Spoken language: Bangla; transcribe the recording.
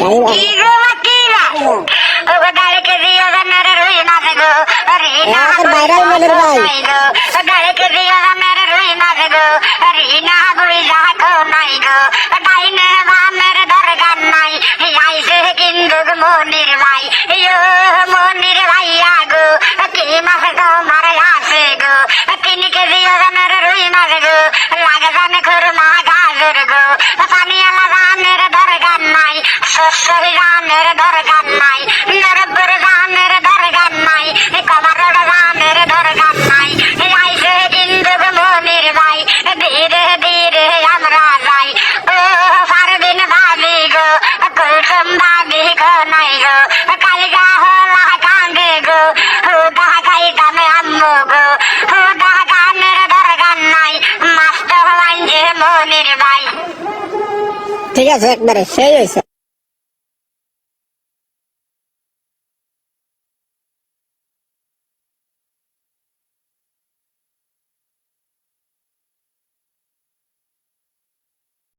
ভাইরাল মনের ভাই মনির ভাই মনির ভাইয়া গো কি মাছ তোমার আছে গো 3 কেজি ওজনের রুই মাছ গো লাগে জানে খুরমা গাজর গো পানি আলা জানের দরকার নাই শস্য জানের দরকার নাই নরবর জানের দরকার নাই কমার জানের দরকার নাই আইসে কিন্তু মনির ভাই ধীরে ধীরে আমরা যাই ও পারবিন ভাবি গো কুলসুম ভাবি গো নাই গো কালিকা হলা কান্দে গো হুদা খাইতামে আম্মু গো হুদা গানের দরকার নাই মাস্টার লাইন যে মনির ভাই ঠিক আছে একবারে সেই হয়েছে।